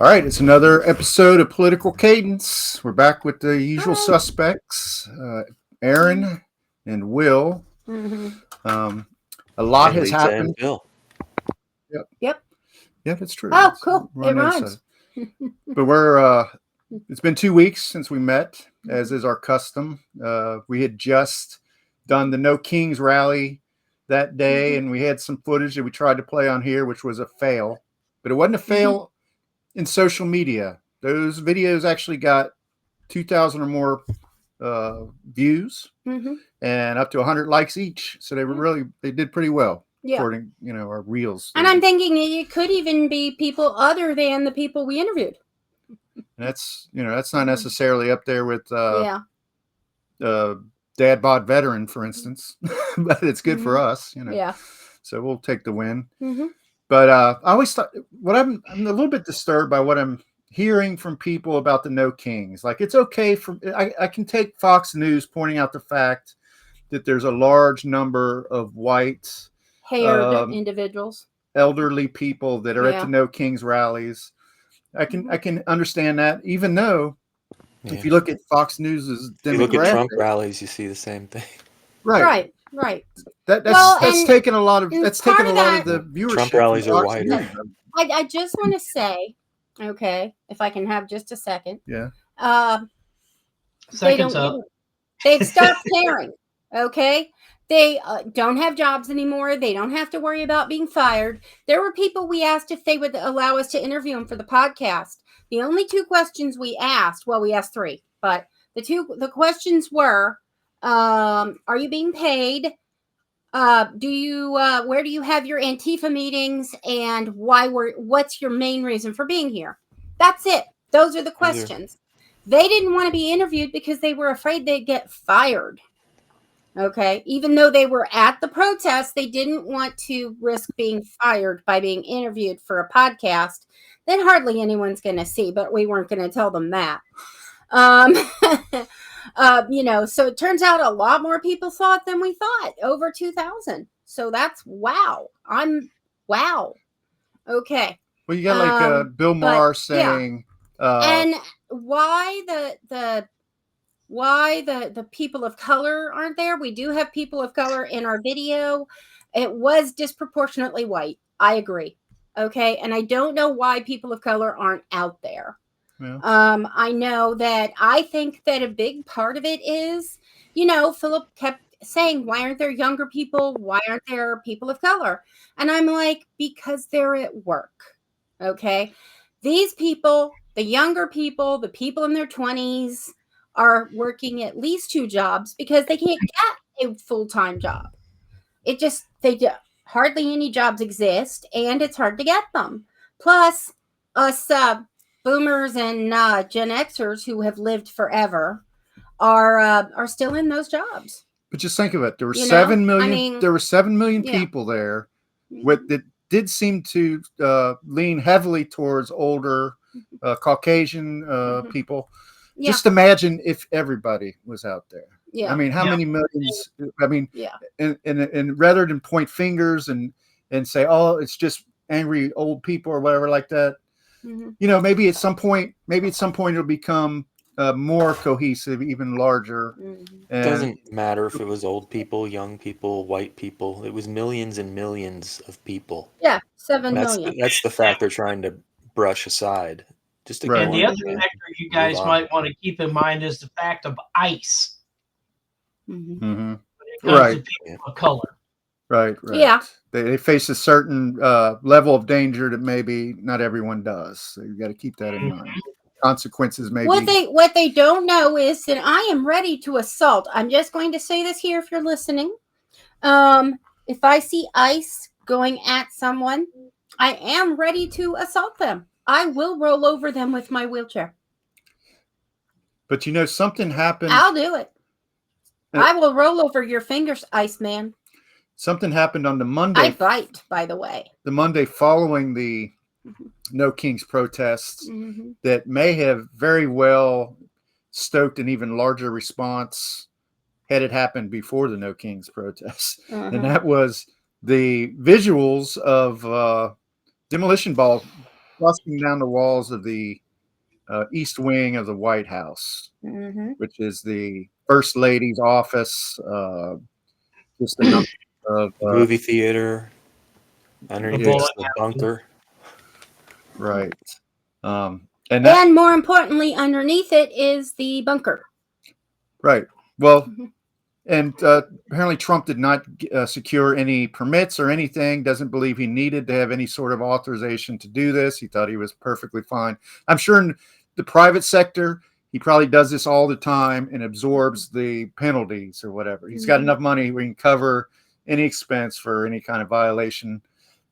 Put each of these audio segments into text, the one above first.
All right, it's another episode of Political Cadence. We're back with the usual Hi. suspects, Aaron and Will. A lot And has Lisa happened. and Bill. Yep. Yeah, that's true. Oh, cool. We're on It the other rhymes. side. But we're. It's been 2 weeks since we met, as is our custom. We had just done the No Kings rally that day, and we had some footage that we tried to play on here, which was a fail. But it wasn't a fail in social media. Those videos actually got 2,000 or more views and up to 100 likes each. So they did pretty well. Yeah. According, our reels. And I'm thinking it could even be people other than the people we interviewed. And that's not necessarily up there with Yeah. Dad Bod Veteran, for instance, but it's good for us, Yeah. So we'll take the win. Mm-hmm. But I always thought I'm a little bit disturbed by what I'm hearing from people about the No Kings. Like, it's okay I can take Fox News pointing out the fact that there's a large number of white Haired individuals, elderly people that are at the No Kings rallies. I can understand that, even though if you look at Fox News's demographic, if you look at Trump rallies, you see the same thing. Right. That's taken a lot of the viewership. Trump rallies are wider. I just want to say, okay, if I can have just a second. Yeah. Seconds up. They've stopped caring. Okay. They don't have jobs anymore. They don't have to worry about being fired. There were people we asked if they would allow us to interview them for the podcast. The only 2 questions we asked, well, we asked 3, but the questions were, are you being paid? Where do you have your Antifa meetings, and what's your main reason for being here? That's it. Those are the questions. They didn't want to be interviewed because they were afraid they'd get fired. Okay. Even though they were at the protest, they didn't want to risk being fired by being interviewed for a podcast that hardly anyone's going to see, but we weren't going to tell them that. So it turns out a lot more people saw it than we thought, over 2,000. So that's wow. Wow. Okay. Well, you got Bill Maher saying, and why the people of color aren't there? We do have people of color in our video. It was disproportionately white. I agree. Okay. And I don't know why people of color aren't out there. Yeah. I know that I think that a big part of it is, Philip kept saying, why aren't there younger people? Why aren't there people of color? And I'm like, because they're at work. Okay. These people, the younger people, the people in their 20s, are working at least 2 jobs because they can't get a full-time job. Hardly any jobs exist, and it's hard to get them. Plus, us boomers and Gen Xers who have lived forever are still in those jobs. But just think of it. There were 7 million. There were 7 million people there, that did seem to lean heavily towards older Caucasian people. Yeah. Just imagine if everybody was out there. Yeah. I mean, how many millions? I mean, and rather than point fingers and say, oh, it's just angry old people or whatever like that. Maybe at some point it'll become more cohesive, even larger. It doesn't matter if it was old people, young people, white people. It was millions and millions of people. Yeah, 7 million. That's the fact they're trying to brush aside. Just to And the other factor you guys might want to keep in mind is the fact of ICE. When it comes to people of color. Right. Yeah. They face a certain level of danger that maybe not everyone does. So you got to keep that in mind. Consequences maybe. What they don't know is that I am ready to assault. I'm just going to say this here if you're listening. If I see ICE going at someone, I am ready to assault them. I will roll over them with my wheelchair. But something happened. I'll do it. I will roll over your fingers, Iceman. Something happened on the Monday. I bite, by the way. The Monday following the No Kings protests that may have very well stoked an even larger response had it happened before the No Kings protests. And that was the visuals of Demolition Ball busting down the walls of the East Wing of the White House, which is the First Lady's office. Just a number of movie theater underneath the bunker. Right. And more importantly, underneath it is the bunker. Right. Well, and apparently Trump did not secure any permits or anything, doesn't believe he needed to have any sort of authorization to do this. He thought he was perfectly fine. I'm sure in the private sector, he probably does this all the time and absorbs the penalties or whatever. He's got enough money where he can cover any expense for any kind of violation.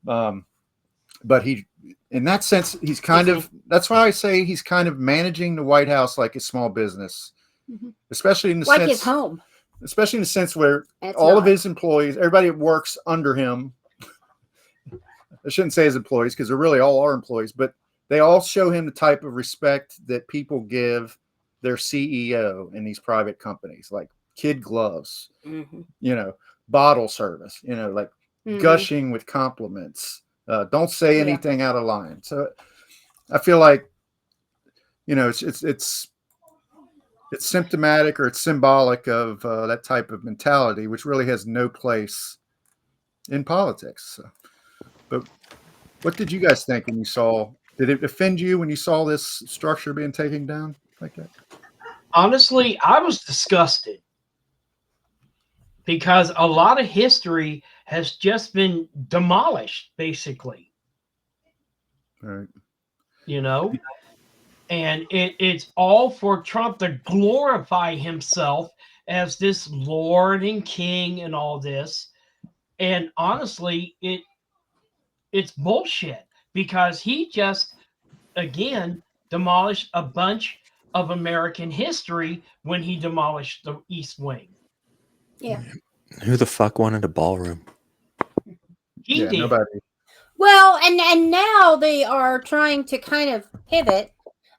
But he, in that sense, he's kind of, that's why I say he's kind of managing the White House like a small business, especially in the sense, his home. Especially in the sense where all of his employees, everybody that works under him, I shouldn't say his employees because they're really all our employees, but they all show him the type of respect that people give their CEO in these private companies, like kid gloves, bottle service, like gushing with compliments. Don't say anything out of line. So I feel like, it's symptomatic or it's symbolic of that type of mentality, which really has no place in politics. So, but what did you guys think when you saw? Did it offend you when you saw this structure being taken down like that? Honestly, I was disgusted because a lot of history has just been demolished, basically. Right. And it's all for Trump to glorify himself as this Lord and King and all this. And honestly, it's bullshit because he just, again, demolished a bunch of American history when he demolished the East Wing. Yeah. Who the fuck wanted a ballroom? He did. Nobody. Well, and now they are trying to kind of pivot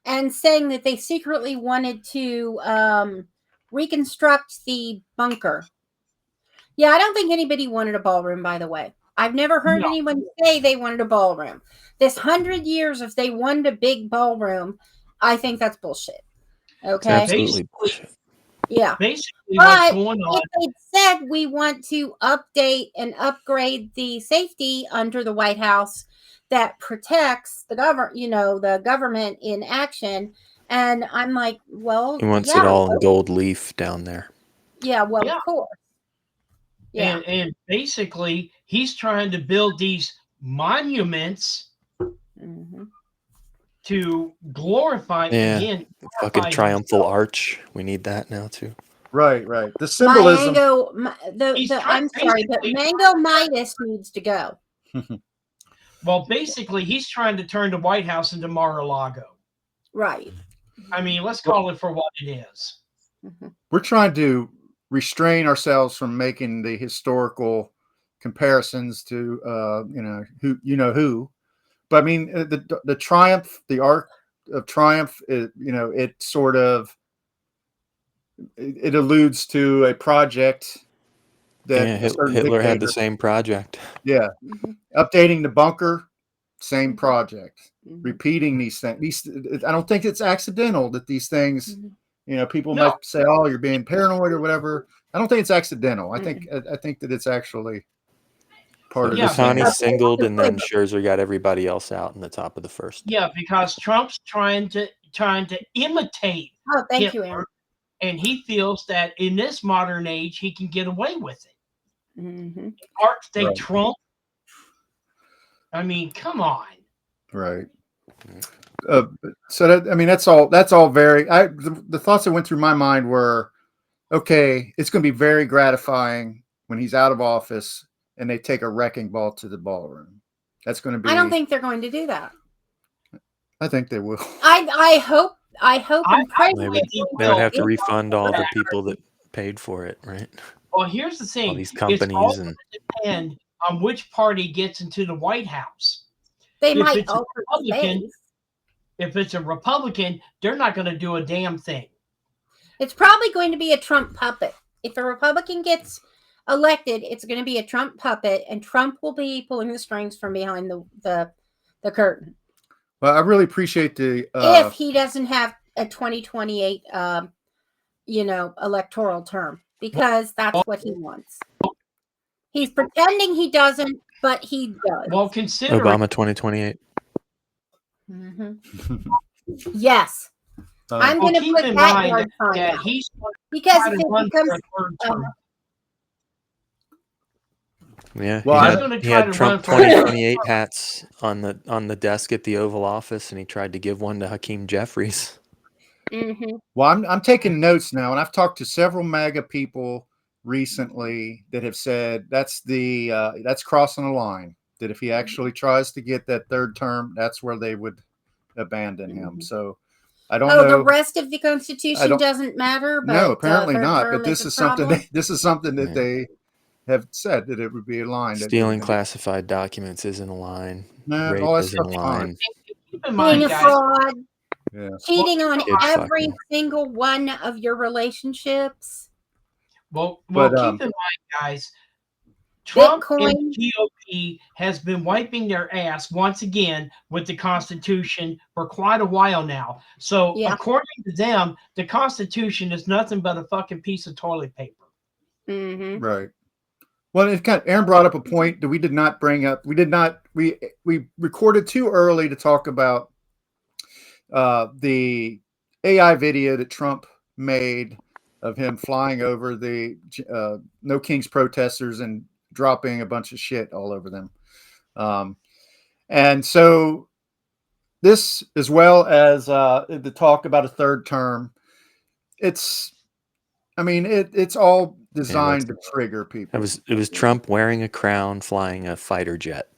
and saying that they secretly wanted to reconstruct the bunker. Yeah, I don't think anybody wanted a ballroom, by the way. I've never heard anyone say they wanted a ballroom. This 100 years, if they wanted a big ballroom, I think that's bullshit. Okay? Absolutely bullshit. Yeah. Basically, what's going on. If they said we want to update and upgrade the safety under the White House that protects the government in action, and I'm like, well, he wants it all in gold leaf down there. Yeah, well, of course. Yeah. And basically, he's trying to build these monuments to glorify again. Fucking triumphal arch. We need that now too. Right. The symbolism. I'm sorry, but Mango Midas needs to go. Well, basically, he's trying to turn the White House into Mara Lago. Right. I mean, let's call it for what it is. We're trying to restrain ourselves from making the historical comparisons to who. But I mean, the triumph, the arc of triumph, it sort of it alludes to a project that Hitler had the same project. Yeah, updating the bunker, same project. Repeating these things. I don't think it's accidental that these things. People might say, "Oh, you're being paranoid" or whatever. I don't think it's accidental. I think that it's actually part of this. Rouhani singled, and then Scherzer got everybody else out in the top of the first. Yeah, because Trump's trying to imitate. Oh, thank Hitler, you, Aaron. And he feels that in this modern age, he can get away with it. Art Trump. I mean, come on. Right. So that's all very. The thoughts that went through my mind were, okay, it's going to be very gratifying when he's out of office and they take a wrecking ball to the ballroom. That's going to be. I don't think they're going to do that. I think they will. I hope. And pray they would have to refund all the people that paid for it, right? Well, here's the thing: all these companies it's all going to depend on which party gets into the White House. They might alter Republican. If it's a Republican, they're not going to do a damn thing. It's probably going to be a Trump puppet. If a Republican gets elected, it's going to be a Trump puppet, and Trump will be pulling the strings from behind the curtain. Well, I really appreciate the. If he doesn't have a 2028, electoral term, because that's what he wants. He's pretending he doesn't, but he does. Well, considering Obama 2028. Yes, I'm well, going to keep put in that mind yard sign that out. he's Because trying if to it run for becomes a third term. Yeah, Well, He's I- going to he try had to Trump run for 2028 hats on the desk at the Oval Office, and he tried to give one to Hakeem Jeffries. Well, I'm taking notes now, and I've talked to several MAGA people recently that have said that's crossing a line. That if he actually tries to get that third term, that's where they would abandon him. So I don't know. The rest of the Constitution doesn't matter. But, no, apparently third not. term But this a is something. problem? This is something that they have said that it would be a line. Stealing classified documents isn't a line. No, Rape all that isn't a stuff's fine. line. Keep in mind, Being a guys. fraud, Yeah. cheating on Kid every fucking. single one of your relationships. Well, But, keep in mind, guys. Trump Bitcoin. and the GOP has been wiping their ass once again with the Constitution for quite a while now. So, Yeah. according to them, the Constitution is nothing but a fucking piece of toilet paper. Right. Well, Aaron brought up a point that we did not bring up. We recorded too early to talk about the AI video that Trump made of him flying over the No Kings protesters and dropping a bunch of shit all over them. And so this, as well as the talk about a third term, it's all designed to trigger people. It was Trump wearing a crown, flying a fighter jet.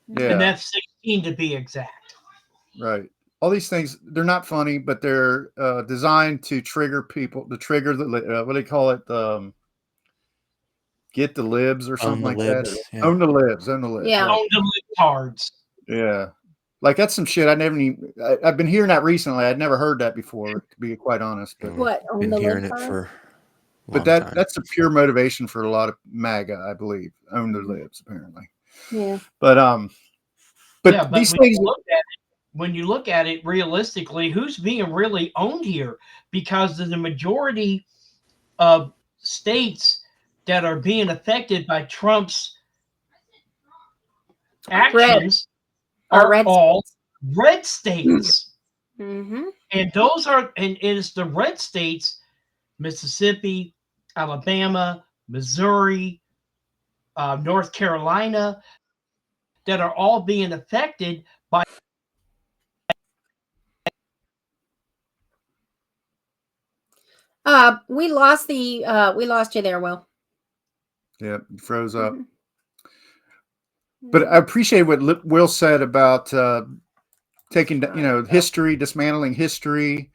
Yeah. And that's 16 to be exact. Right. All these things, they're not funny, but they're designed to trigger people, to trigger the, what do they call it? Get the libs or something like libs, that. yeah. Own the libs. Yeah. Own the cards. Yeah. Like that's some shit I've been hearing that recently. I'd never heard that before, to be quite honest. But What? Own Been the hearing lib it card? for a but long time. that's a pure motivation for a lot of MAGA, I believe. Own the libs, apparently. Yeah. But these things. When you look at it realistically, who's being really owned here? Because the majority of states that are being affected by Trump's actions are red all red states. Mm-hmm. And it is the red states, Mississippi, Alabama, Missouri, North Carolina, that are all being affected by. We lost you there, Will. Yeah, it froze up. But I appreciate what Will said about taking, history, dismantling history.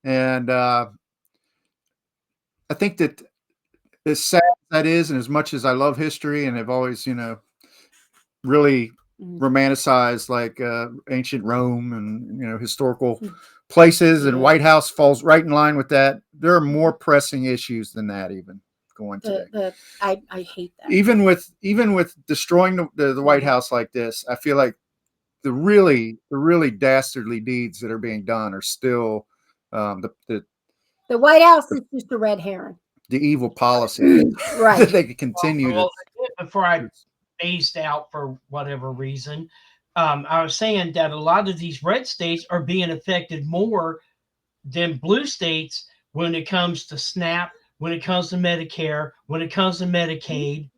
And I think that as sad as that is, and as much as I love history and have always, really romanticized like ancient Rome and, historical places, and White House falls right in line with that. There are more pressing issues than that even going today. I hate that. Even with destroying the White House like this, I feel like the really dastardly deeds that are being done are still the White House is just a red herring. The evil policy Right. that they could continue. Well, before I phased out for whatever reason, I was saying that a lot of these red states are being affected more than blue states when it comes to SNAP, when it comes to Medicare, when it comes to Medicaid,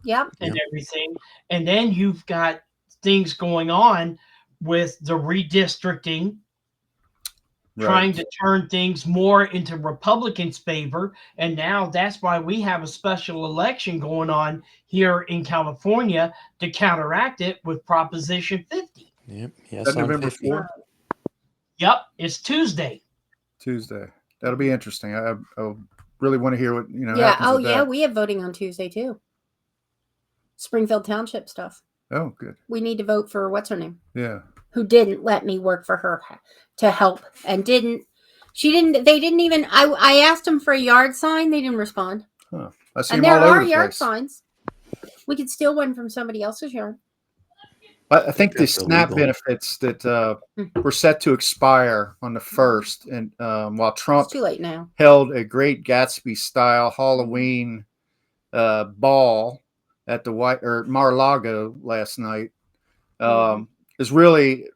and everything. And then you've got things going on with the redistricting, trying to turn things more into Republicans' favor. And now that's why we have a special election going on here in California to counteract it with Proposition 50. Yep. Yes, Is that November 4th? Yep, it's Tuesday. That'll be interesting. I really want to hear what Yeah. happens with that. We have voting on Tuesday too. Springfield Township stuff. Oh, good. We need to vote for what's her name? Yeah. Who didn't let me work for her to help and they didn't even, I asked them for a yard sign. They didn't respond. Huh. I see And them there all over are the yard place. signs. We could steal one from somebody else's yard. I think the that's SNAP illegal. benefits that were set to expire on the 1st, and while Trump It's too late now. held a Great Gatsby style Halloween ball at the Mara Lago last night, is really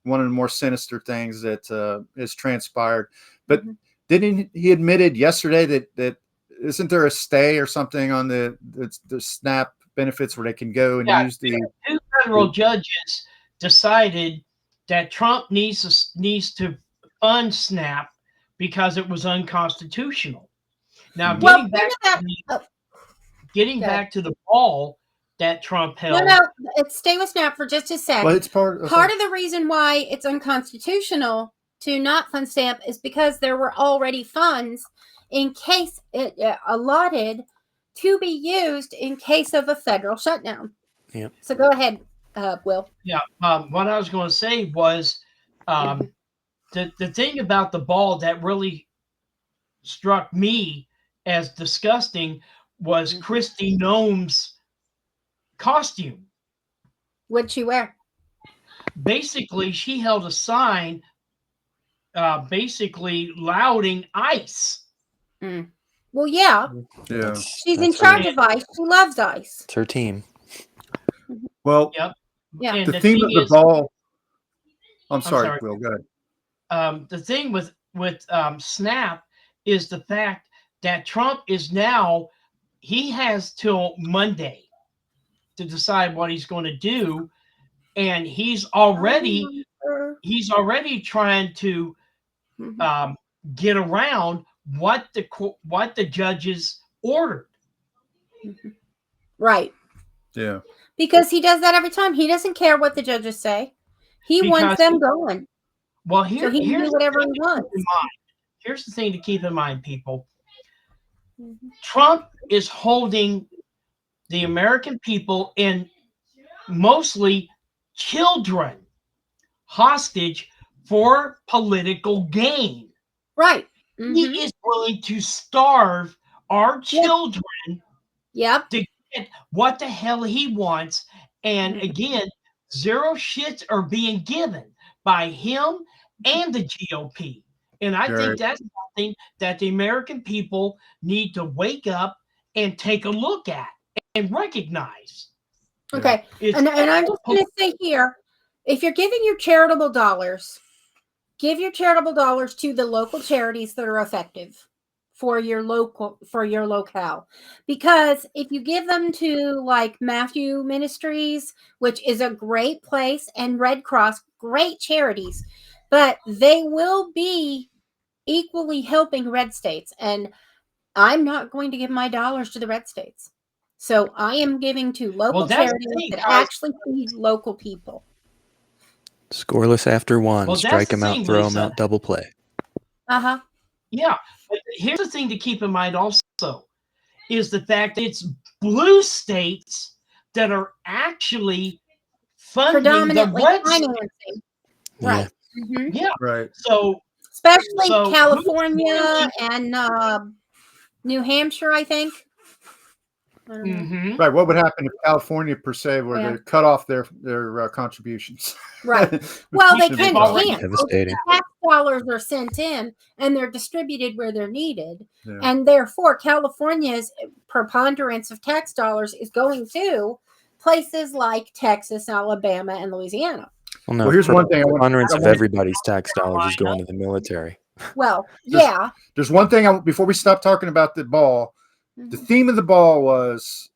one of the more sinister things that has transpired. But didn't he admitted yesterday that isn't there a stay or something on the SNAP benefits where they can go and use the two federal judges decided that Trump needs to fund SNAP because it was unconstitutional. Now, Well, getting back to the ball that Trump held. No, stay with SNAP for just a sec. Well, it's part of the reason why it's unconstitutional to not fund SNAP is because there were already funds in case it allotted to be used in case of a federal shutdown. Yeah. So go ahead, Will. Yeah. What I was going to say was the thing about the ball that really struck me as disgusting was Kristi Noem's costume. What'd she wear? Basically, she held a sign basically lauding ICE. Well, yeah. She's in charge of ICE. She loves ICE. It's her team. Well, yeah. And the theme of the ball. I'm sorry, Will. Go ahead. The thing with SNAP is the fact that Trump he has till Monday to decide what he's going to do, and he's already trying to get around what the judges ordered. Right. Yeah. Because he does that every time. He doesn't care what the judges say. He wants them going. Well, so he can do whatever he wants. Here's the thing to keep in mind, people. Trump is holding the American people and mostly children hostage for political gain. Right. He is willing to starve our children to get what the hell he wants. And again, zero shits are being given by him and the GOP. And I think that's something that the American people need to wake up and take a look at and recognize. Okay. And I'm just going to say here, if you're giving your charitable dollars, give your charitable dollars to the local charities that are effective for your locale. Because if you give them to like Matthew Ministries, which is a great place, and Red Cross, great charities, but they will be equally helping red states. And I'm not going to give my dollars to the red states. So I am giving to local charities that actually feed local people. Scoreless after one. Well, strike him out, throw him out, double play. Yeah. But here's the thing to keep in mind also is the fact that it's blue states that are actually funding the red states. Right. Yeah. Right. So especially California and New Hampshire, I think. Right. What would happen if California, per se, were to cut off their contributions? Right. Well, they can't. Devastating. Tax dollars are sent in, and they're distributed where they're needed, and therefore California's preponderance of tax dollars is going to places like Texas, Alabama, and Louisiana. Well, no. Well, here's one thing. Preponderance of everybody's tax dollars is going to the military. Well, There's one thing before we stop talking about the ball. The theme of the ball was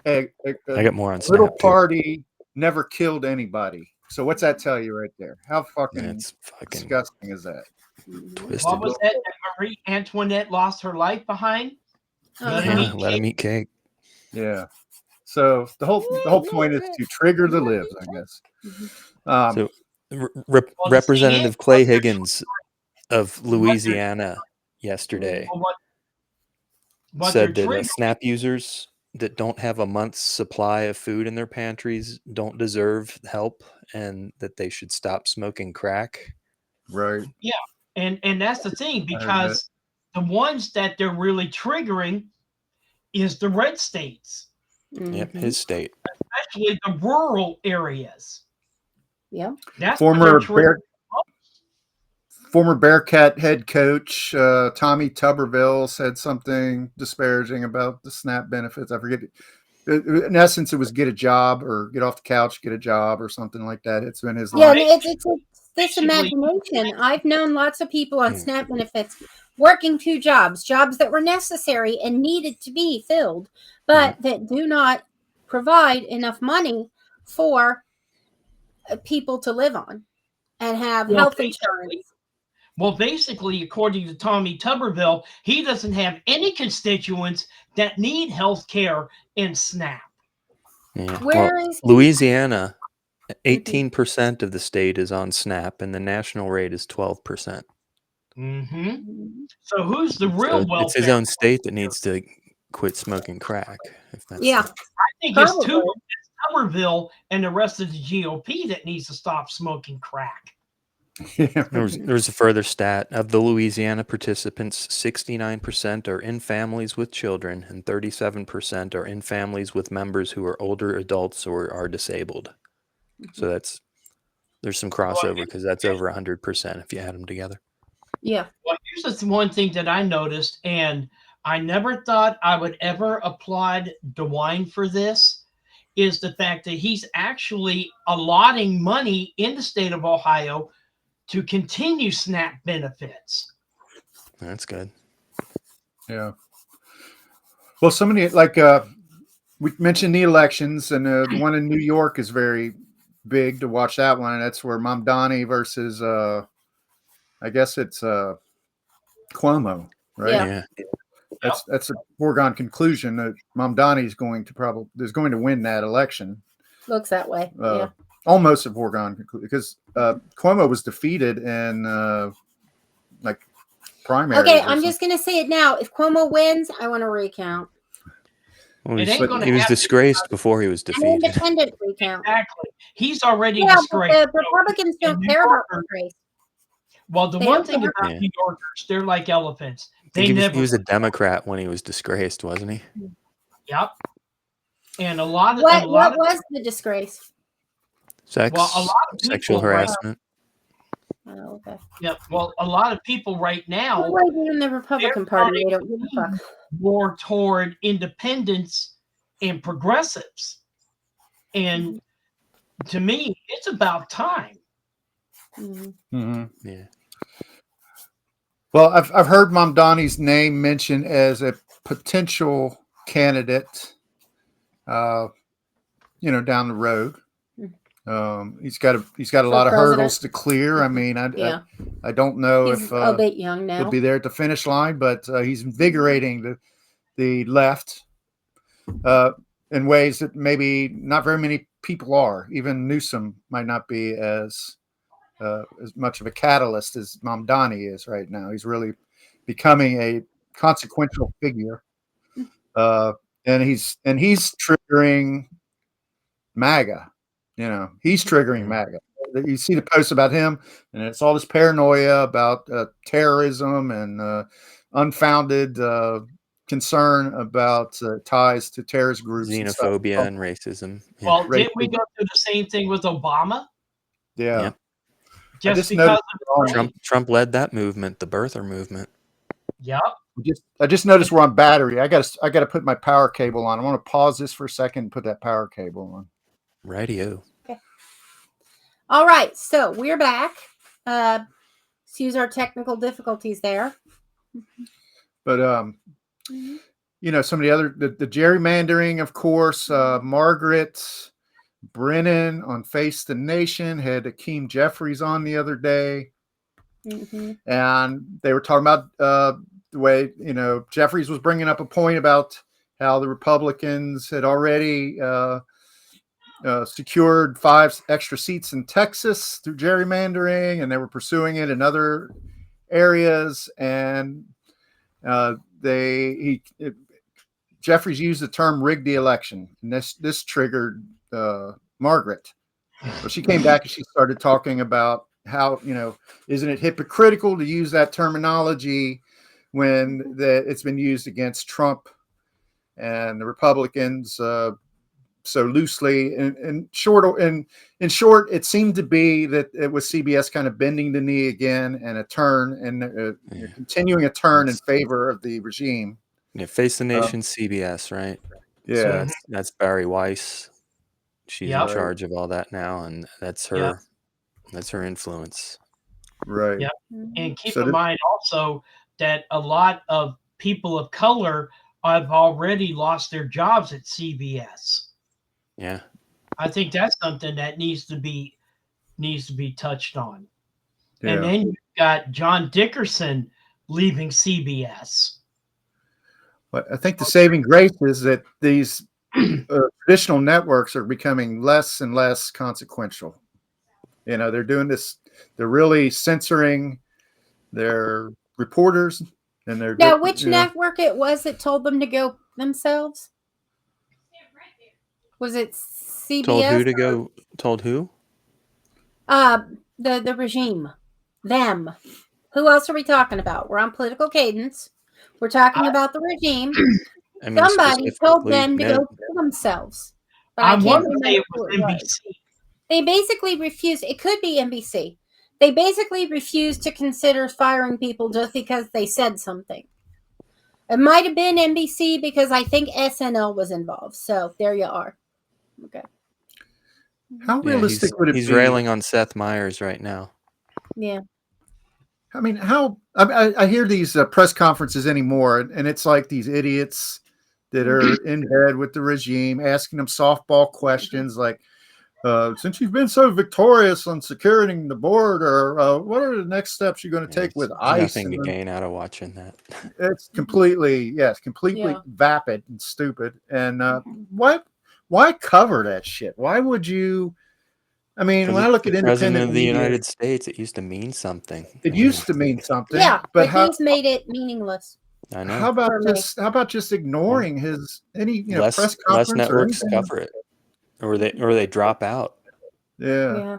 I got more on little Snap, party never killed anybody. So what's that tell you right there? How fucking disgusting is that? Twisted. What was that Marie Antoinette lost her life behind? Let him eat cake. Yeah. So the whole point is to trigger the libs, I guess. So Representative Clay Higgins of Louisiana yesterday said that SNAP users that don't have a month's supply of food in their pantries don't deserve help, and that they should stop smoking crack. Right. Yeah. And that's the thing, because the ones that they're really triggering is the red states. Yep, his state. Especially the rural areas. Yeah. That's Former what they're former Bearcat head coach Tommy Tuberville said something disparaging about the SNAP benefits. I forget. In essence, it was get a job or get off the couch, get a job or something like that. It's been his Yeah, line. and it's this basically- imagination. I've known lots of people on SNAP benefits working 2 jobs that were necessary and needed to be filled, but that do not provide enough money for people to live on and have health insurance. Well, basically, according to Tommy Tuberville, he doesn't have any constituents that need health care in SNAP. Yeah. Where is he? Louisiana? 18% of the state is on SNAP, and the national rate is 12%. Mm-hmm. So who's the So real it's his welfare? own state that needs to quit smoking crack. If that's Yeah, I think it's probably. Tuberville and the rest of the GOP that needs to stop smoking crack. There was a further stat. Of the Louisiana participants, 69% are in families with children, and 37% are in families with members who are older adults or are disabled. So there's some crossover because that's over 100% if you add them together. Yeah. Well, here's just one thing that I noticed, and I never thought I would ever applaud DeWine for this, is the fact that he's actually allotting money in the state of Ohio to continue SNAP benefits. That's good. Yeah. Well, so many we mentioned the elections, and the one in New York is very big to watch that one. And that's where Mamdani versus I guess it's Cuomo, right? Yeah. That's a foregone conclusion that Mamdani is going to win that election. Looks that way. Yeah. Almost a foregone conclusion because Cuomo was defeated in primary. Okay, I'm just going to say it now. If Cuomo wins, I want a recount. Well, It ain't gonna he was happen. disgraced before he was An defeated. independent recount. Exactly. He's already Yeah, but disgraced. the Republicans So, don't New care about Yorkers- disgrace. Well, the They one don't thing care. about Yeah. New Yorkers, they're like elephants. I They think never. he was a Democrat when he was disgraced, wasn't he? Yep. And a lot of What was the disgrace? Sex, Well, a lot of sexual people, right? harassment. Oh, okay. Yep. Well, a lot of people right now Why in the Republican Party? They don't give a fuck. more toward independents and progressives. And to me, it's about time. Mhm. Mm-hmm. Yeah. Well, I've heard Mamdani's name mentioned as a potential candidate, down the road. He's got a lot of president. hurdles to clear. I mean, Yeah. I don't know He's if a bit young now. he'll be there at the finish line, but he's invigorating the left in ways that maybe not very many people are. Even Newsom might not be as much of a catalyst as Mamdani is right now. He's really becoming a consequential figure, and he's triggering MAGA. He's triggering MAGA. You see the posts about him, and it's all this paranoia about terrorism and unfounded concern about ties to terrorist groups, Xenophobia and racism. Yeah. Well, didn't we go through the same thing with Obama? Yeah. Yeah. Just just because noticed- of Trump led that movement, the birther movement. Yep. I just noticed we're on battery. I got to put my power cable on. I want to pause this for a second and put that power cable on. Radio. All right, so we're back. Excuse our technical difficulties there. But some of the other the gerrymandering, of course. Margaret Brennan on Face the Nation had Akeem Jeffries on the other day, and they were talking about the way Jeffries was bringing up a point about how the Republicans had already secured 5 extra seats in Texas through gerrymandering, and they were pursuing it in other areas. And Jeffries used the term "rig the election," and this triggered Margaret. But she came back and she started talking about how isn't it hypocritical to use that terminology when it's been used against Trump and the Republicans so loosely. In short, it seemed to be that it was CBS kind of bending the knee again and a turn and continuing a turn in favor of the regime. Yeah, Face the Nation, CBS, right? Yeah, So that's Barry Weiss. She's in Yep. charge of all that now, and that's her. Yep. That's her influence. right. Yep. And keep So in mind also that a lot of people of color have already lost their jobs at CBS. Yeah. I think that's something that needs to be touched on. Yeah. And then you've got John Dickerson leaving CBS. But I think the saving grace is that these traditional networks are becoming less and less consequential. You know, they're doing this. They're really censoring their reporters, and they're Now, which network it was that told them to go themselves? Was it CBS? Told who to go? Told who? The regime, them. Who else are we talking about? We're on political cadence. We're talking about the regime. I mean, Somebody told specifically them to Ned. go kill themselves. But I I want can't to say remember it who was it was. NBC. They basically refused. It could be NBC. They basically refused to consider firing people just because they said something. It might have been NBC because I think SNL was involved. So there you are. Okay. How realistic would it be? He's railing on Seth Meyers right now. Yeah. I mean, I hear these press conferences anymore, and it's like these idiots that are in bed with the regime asking them softball questions like, since you've been so victorious on securing the border, what are the next steps you're going to take with ICE? Nothing to gain out of watching that. It's completely, vapid and stupid. And why cover that shit? Why would you? I mean, when I look at independent President of the media, United States, it used to mean something. it used to mean something. Yeah, but he's made it meaningless. I know. How about just ignoring his press conference? Less networks cover it, or they drop out. Yeah.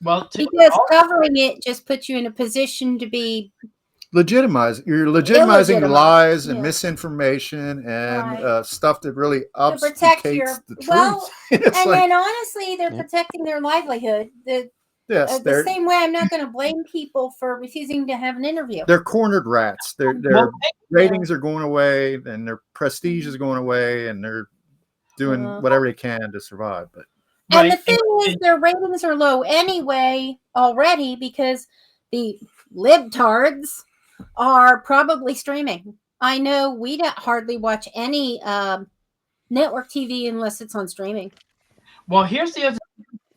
Well, because covering it just puts you in a position to be You're legitimizing lies and misinformation and stuff that really obfuscates the truth. Well, then honestly, they're protecting their livelihood. The same way, I'm not going to blame people for refusing to have an interview. They're cornered rats. Their ratings are going away, and their prestige is going away, and they're doing whatever they can to survive. But the thing is, their ratings are low anyway already because the libtards are probably streaming. I know we don't hardly watch any network TV unless it's on streaming. Well, here's the other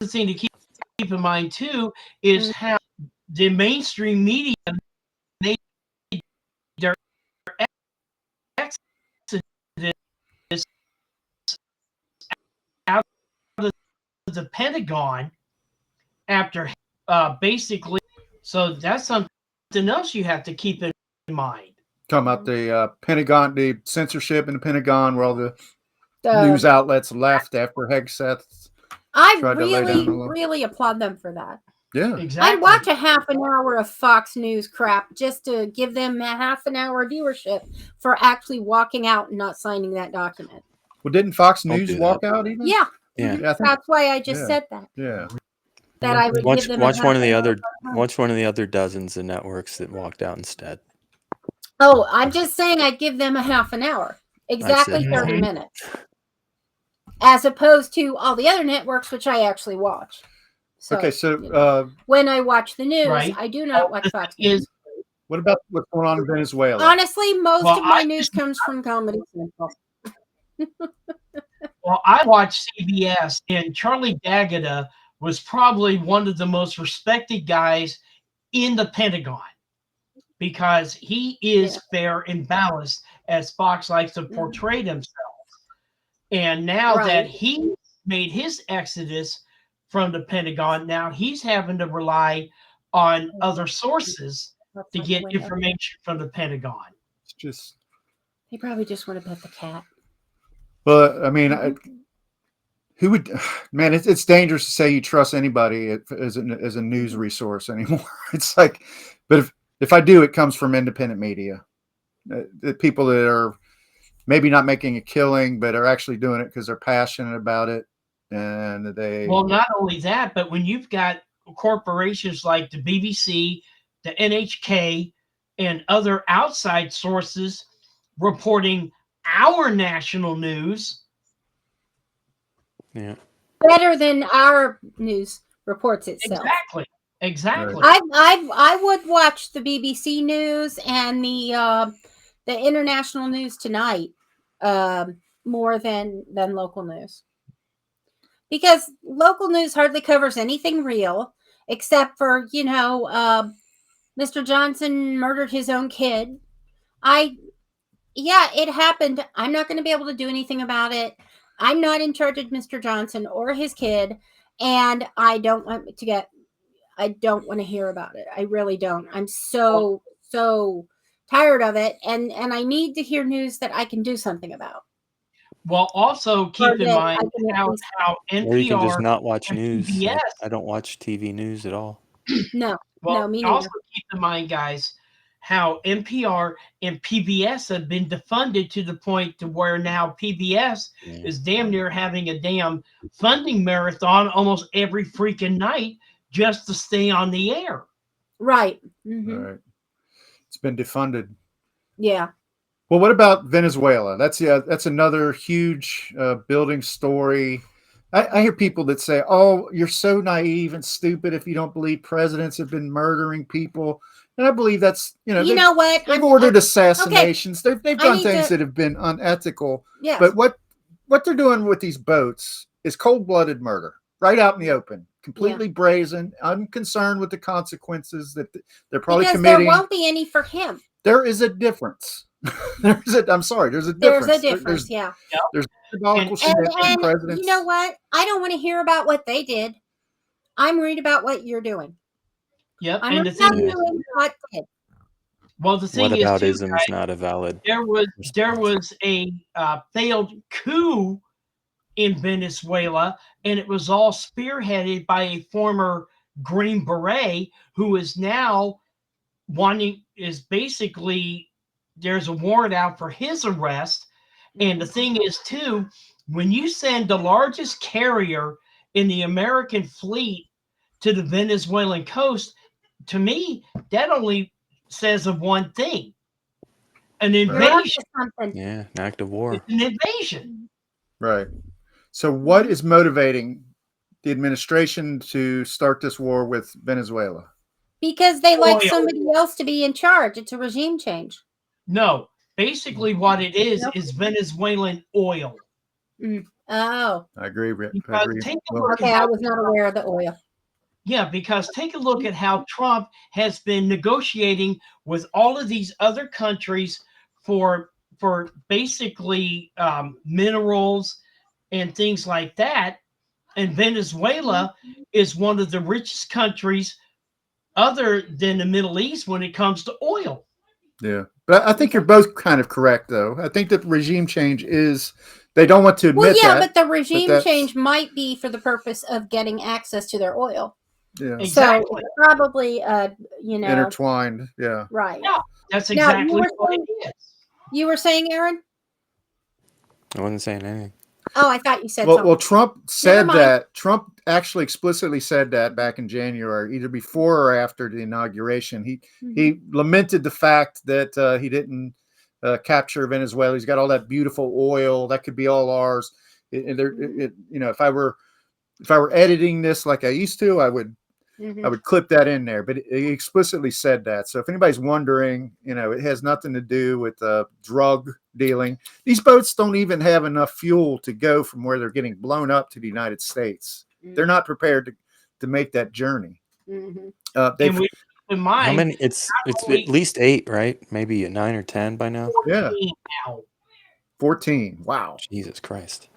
thing to keep in mind too is how the mainstream media made their exodus out of the Pentagon after basically. So that's something else you have to keep in mind. Talking about the Pentagon, the censorship in the Pentagon, where all the news outlets left after Hegseth. I really applaud them for that. Yeah, exactly. I'd watch a half an hour of Fox News crap just to give them a half an hour viewership for actually walking out and not signing that document. Well, didn't Fox News walk out even? Yeah. Yeah. That's why I just said that. Yeah. That I would give them watch one of the other dozens of networks that walked out instead. Oh, I'm just saying I'd give them a half an hour. Exactly 30 minutes. As opposed to all the other networks, which I actually watch. So, when I watch the news, I do not watch Fox News. What about what's going on in Venezuela? Honestly, most of my news comes from Comedy Central. Well, I watch CBS, and Charlie D'Agata was probably one of the most respected guys in the Pentagon because he is fair and balanced, as Fox likes to portray themselves. And now that he made his exodus from the Pentagon, now he's having to rely on other sources to get information from the Pentagon. It's just he probably just want to pet the cat. Well, I mean, who would? Man, it's dangerous to say you trust anybody as a news resource anymore. It's like, but if I do, it comes from independent media, the people that are maybe not making a killing, but are actually doing it because they're passionate about it. And they, Well, not only that, but when you've got corporations like the BBC, the NHK, and other outside sources reporting our national news. Yeah. Better than our news reports itself. Exactly. I would watch the BBC News and the international news tonight more than local news, because local news hardly covers anything real except for Mr. Johnson murdered his own kid. Yeah, it happened. I'm not going to be able to do anything about it. I'm not in charge of Mr. Johnson or his kid, and I don't want to hear about it. I really don't. I'm so tired of it, and I need to hear news that I can do something about. Well, also keep in mind how NPR or you can just not watch and news. PBS. I don't watch TV news at all. No, Well, me neither. also keep in mind, guys, how NPR and PBS have been defunded to the point to where now PBS is damn near having a damn funding marathon almost every freaking night just to stay on the air. Right. Right. It's been defunded. Yeah. Well, what about Venezuela? That's another huge building story. I hear people that say, "Oh, you're so naive and stupid if you don't believe presidents have been murdering people." And I believe that's you know what they've ordered assassinations. Okay. They've done things that have been unethical. Yes. But what they're doing with these boats is cold-blooded murder, right out in the open, completely brazen, unconcerned with the consequences that they're probably committing. There won't be any for him. There is a difference. I'm sorry. There's a difference. There's a difference. There's symbolical shit and presidents. You know what? I don't want to hear about what they did. I'm worried about what you're doing. Yep. I'm not doing what did. Well, the thing is, whataboutism is not a valid. There was a failed coup in Venezuela, and it was all spearheaded by a former Green Beret who is now basically there's a warrant out for his arrest. And the thing is, too, when you send the largest carrier in the American fleet to the Venezuelan coast, to me, that only says of one thing: an invasion. Yeah, an act of war. It's an invasion. Right. So what is motivating the administration to start this war with Venezuela? Because they like somebody else to be in charge. It's a regime change. No. Basically, what it is Venezuelan oil. Oh. I agree. Okay, I was not aware of the oil. Yeah, because take a look at how Trump has been negotiating with all of these other countries for basically minerals and things like that. And Venezuela is one of the richest countries other than the Middle East when it comes to oil. Yeah. But I think you're both kind of correct, though. I think that regime change is, they don't want to admit that. But the regime change might be for the purpose of getting access to their oil. Yeah. Exactly. So it's probably, intertwined. Yeah. Right. Yeah, that's exactly what it is. You were saying, Aaron? I wasn't saying anything. Oh, I thought you said something. Well, Trump said that. Trump actually explicitly said that back in January, either before or after the inauguration. He lamented the fact that he didn't capture Venezuela. He's got all that beautiful oil that could be all ours. If I were editing this like I used to, I would clip that in there. But he explicitly said that. So if anybody's wondering, it has nothing to do with drug dealing. These boats don't even have enough fuel to go from where they're getting blown up to the United States. They're not prepared to make that journey. How many? It's at least 8, right? Maybe 9 or 10 by now. 14. Wow. Jesus Christ.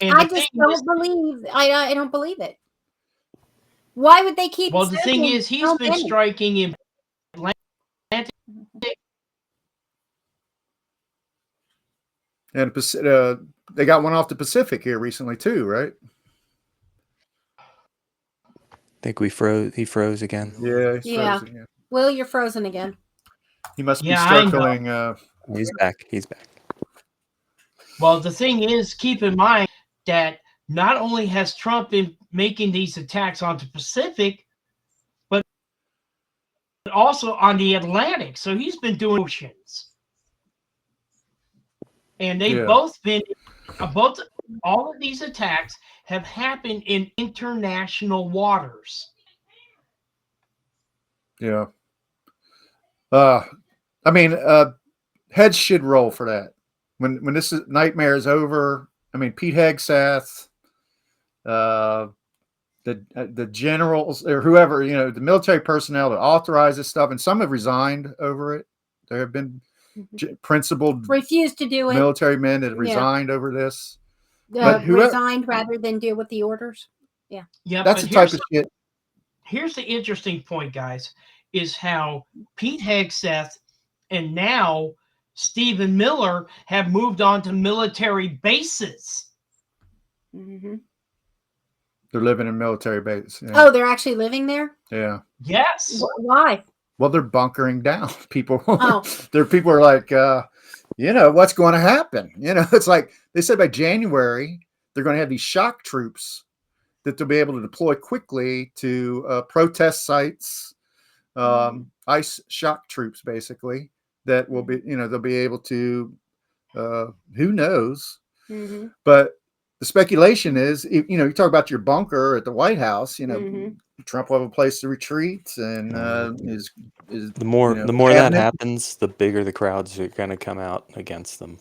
And I just don't believe. I don't believe it. Why would they keep? Well, the thing is, he's been striking in Atlantic. And they got one off the Pacific here recently too, right? I think he froze again. Yeah, he's frozen again. Will, you're frozen again. He must be circling. He's back. Well, the thing is, keep in mind that not only has Trump been making these attacks on the Pacific, but also on the Atlantic. So he's been doing oceans. And they've both been, all of these attacks have happened in international waters. Yeah. I mean, heads should roll for that. When this nightmare is over, I mean, Pete Hegseth, the generals or whoever, the military personnel that authorize this stuff, and some have resigned over it. There have been principled refused to do it. Military men that have resigned over this. Resigned rather than deal with the orders. Yeah. Yeah, that's the type of shit. Here's the interesting point, guys, is how Pete Hegseth and now Stephen Miller have moved on to military bases. Mm-hmm. They're living in military bases. Yeah. Oh, they're actually living there? Yeah. Yes. Why? Well, they're bunkering down. People are like, what's going to happen? It's like they said by January, they're going to have these shock troops that they'll be able to deploy quickly to protest sites, ICE shock troops, basically, that will be, they'll be able to, who knows? Mm-hmm. But the speculation is, you talk about your bunker at the White House, Trump will have a place to retreat, and the more that happens, the bigger the crowds are going to come out against them.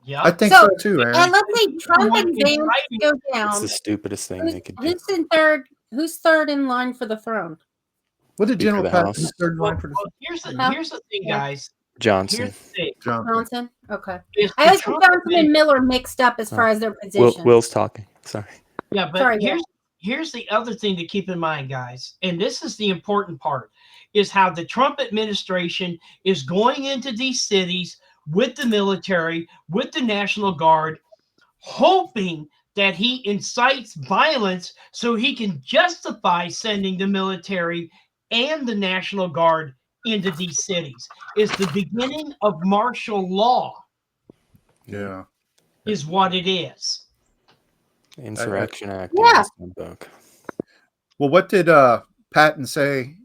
Yeah, I think so too, Aaron. And let's say Trump and Vance go down. It's the stupidest thing they could do. Who's third in line for the throne? What did General Patton third in line for? Here's the thing, guys. Johnson. Johnson. Okay. I always put Johnson and Miller mixed up as far as their position. Will's talking. Sorry. Yeah, but here's the other thing to keep in mind, guys, and this is the important part, is how the Trump administration is going into these cities with the military, with the National Guard, hoping that he incites violence so he can justify sending the military and the National Guard into these cities. It's the beginning of martial law. Yeah. Is what it is. Insurrection Act. Yeah. Book. Well, what did Patton say?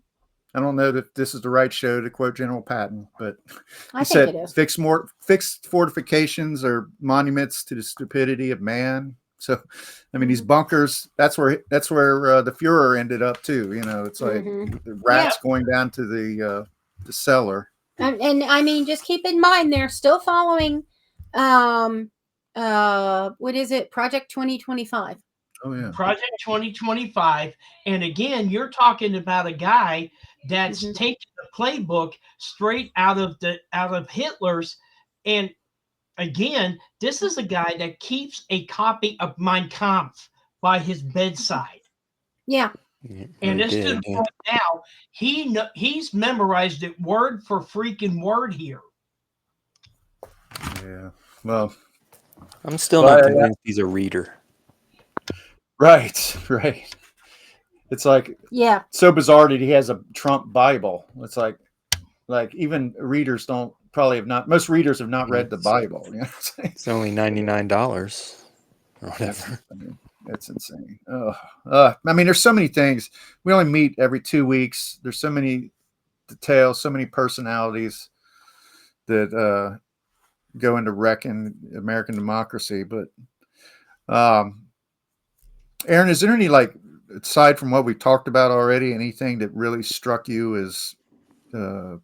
I don't know that this is the right show to quote General Patton, but he said, fixed fortifications are monuments to the stupidity of man. So, I mean, these bunkers, that's where the Fuhrer ended up too. It's like the rats going down to the cellar. And I mean, just keep in mind, they're still following, what is it? Project 2025. Oh yeah. Project 2025. And again, you're talking about a guy that's taken the playbook straight out of Hitler's. And again, this is a guy that keeps a copy of Mein Kampf by his bedside. Yeah. And this is now he's memorized it word for freaking word here. Yeah. Well, I'm still not convinced he's a reader. Right. It's like, so bizarre that he has a Trump Bible. It's like even readers most readers have not read the Bible. It's only $99 or whatever. That's insane. I mean, there's so many things. We only meet every 2 weeks. There's so many details, so many personalities that go into wrecking American democracy. But Aaron, is there any, aside from what we've talked about already, anything that really struck you as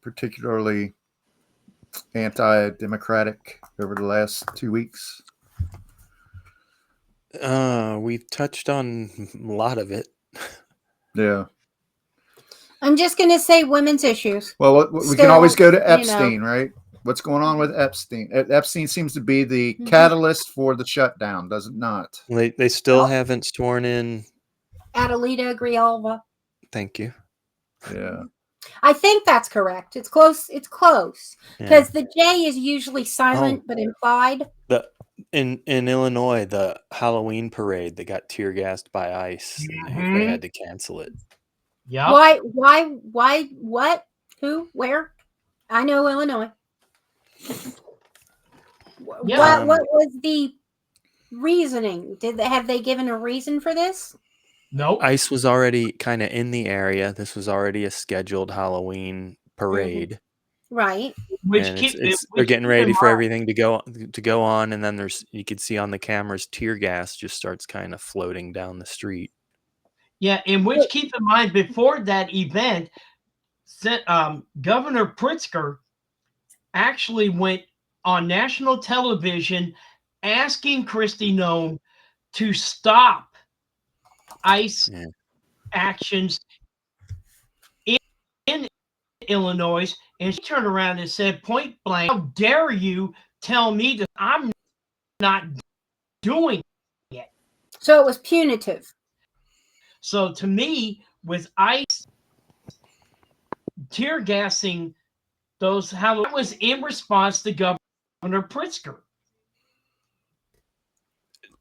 particularly anti-democratic over the last 2 weeks? We've touched on a lot of it. Yeah. I'm just going to say women's issues. Well, we can always go to Epstein, right? What's going on with Epstein? Epstein seems to be the catalyst for the shutdown, does it not? They still haven't sworn in Adelita Grijalva. Thank you. Yeah. I think that's correct. It's close. Because the J is usually silent but implied. In Illinois, the Halloween parade, they got tear gassed by ICE. And they had to cancel it. Yeah. Why? What? Who? Where? I know Illinois. Yeah. What was the reasoning? Have they given a reason for this? Nope. ICE was already kind of in the area. This was already a scheduled Halloween parade. Right. And they're getting ready for everything to go on, and then you could see on the cameras tear gas just starts kind of floating down the street. Yeah, in which keep in mind before that event, Governor Pritzker actually went on national television asking Kristi Noem to stop ICE actions in Illinois, and she turned around and said point blank, "How dare you tell me that I'm not doing it?" So it was punitive. So to me, with ICE tear gassing those, how it was in response to Governor Pritzker.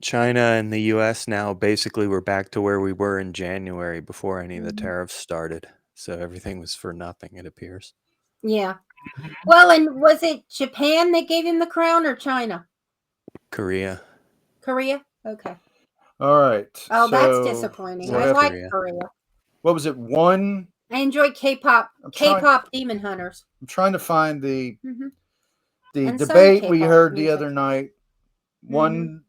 China and the U.S. now basically we're back to where we were in January before any of the tariffs started. So everything was for nothing, it appears. Yeah. Well, and was it Japan that gave him the crown or China? Korea. Okay. All right. Oh, that's disappointing. I like Korea. What was it? I enjoy K-pop. K-pop Demon Hunters. I'm trying to find the And debate we heard the other night. One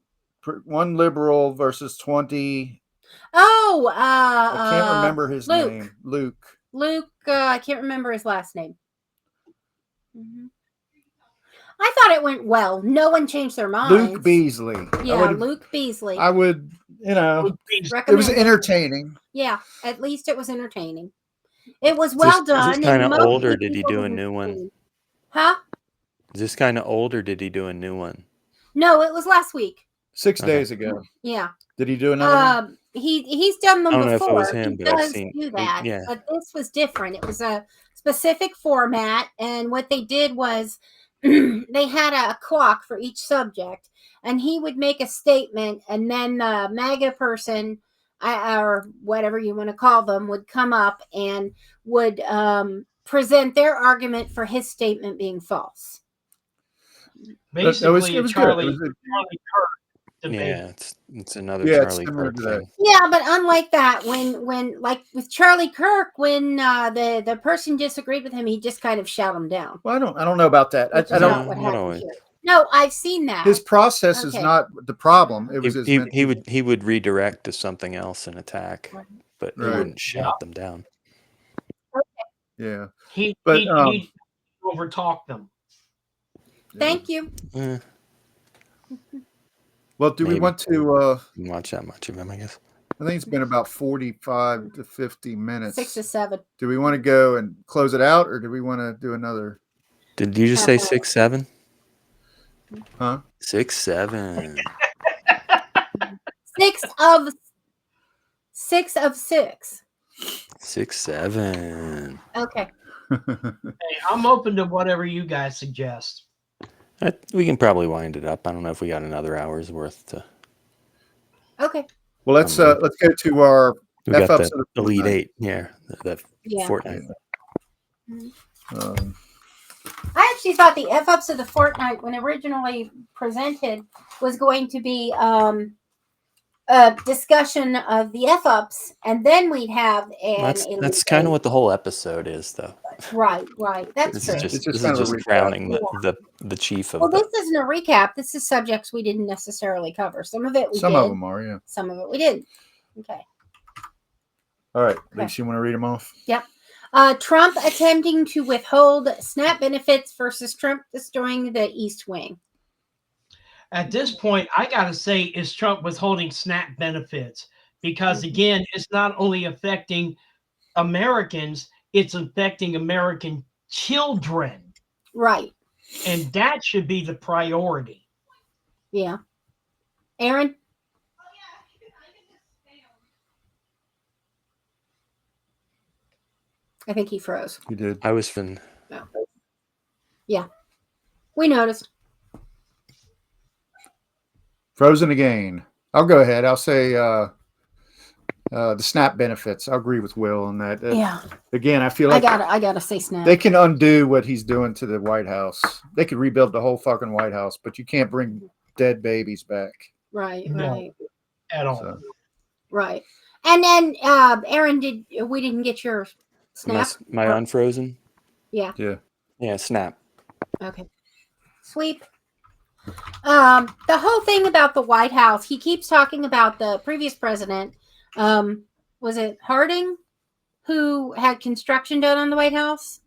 liberal versus 20. Oh, I can't remember his name. Luke. I can't remember his last name. I thought it went well. No one changed their minds. Luke Beasley. Yeah, Luke Beasley. I would, it was entertaining. Yeah, at least it was entertaining. It was well done. Is this kind of old, or did he do a new one? Huh? Is this kind of old, or did he do a new one? No, it was last week. 6 days ago. Yeah. Did he do another one? He's done them before. I don't know if it was him, he but I've does seen do that. yeah. But this was different. It was a specific format, and what they did was they had a clock for each subject, and he would make a statement, and then the MAGA person, or whatever you want to call them, would come up and would present their argument for his statement being false. Basically, it was Charlie good. Kirk debate. Yeah, it's another Charlie Kirk thing. Yeah, but unlike that, when like with Charlie Kirk, when the person disagreed with him, he just kind of shot him down. Well, I don't know about that. I don't. What happened here. No, I've seen that. His process is not the problem. It was he would redirect to something else and attack, but he wouldn't shout them down. Yeah, he overtalked them. Thank you. Well, do we want to watch that much of him? I guess. I think it's been about 45 to 50 minutes. 6 to 7. Do we want to go and close it out, or do we want to do another? Did you just say 6, 7? Huh? 6, 7. 6 of 6. 6, 7. Okay. Hey, I'm open to whatever you guys suggest. We can probably wind it up. I don't know if we got another hour's worth to. Okay. Well, let's go to our F-ups of the Elite Eight. Yeah, the fortnight. I actually thought the F-ups of the fortnight, when originally presented, was going to be a discussion of the F-ups, and then we'd have That's kind of what the whole episode is, though. Right. That's true. This is just crowning the chief of. Well, this isn't a recap. This is subjects we didn't necessarily cover. Some of it we did. Some of them are, yeah. Some of it we didn't. Okay. All right. Lisa, you want to read them off? Yep. Trump attempting to withhold SNAP benefits versus Trump destroying the East Wing. At this point, I got to say, is Trump withholding SNAP benefits? Because, again, it's not only affecting Americans, it's affecting American children. Right. And that should be the priority. Yeah. Aaron? I think he froze. He did. I was fin. No. Yeah. We noticed. Frozen again. I'll go ahead. I'll say The SNAP benefits. I agree with Will on that. Yeah, Again, I feel I like gotta say snap. they can undo what he's doing to the White House. They could rebuild the whole fucking White House, but you can't bring dead babies back. Right, No. right, At all. So, right. And then, Aaron, we didn't get your snap? My unfrozen? Yeah. Yeah, snap. Okay. Sweep. The whole thing about the White House, he keeps talking about the previous president. Was it Harding who had construction done on the White House?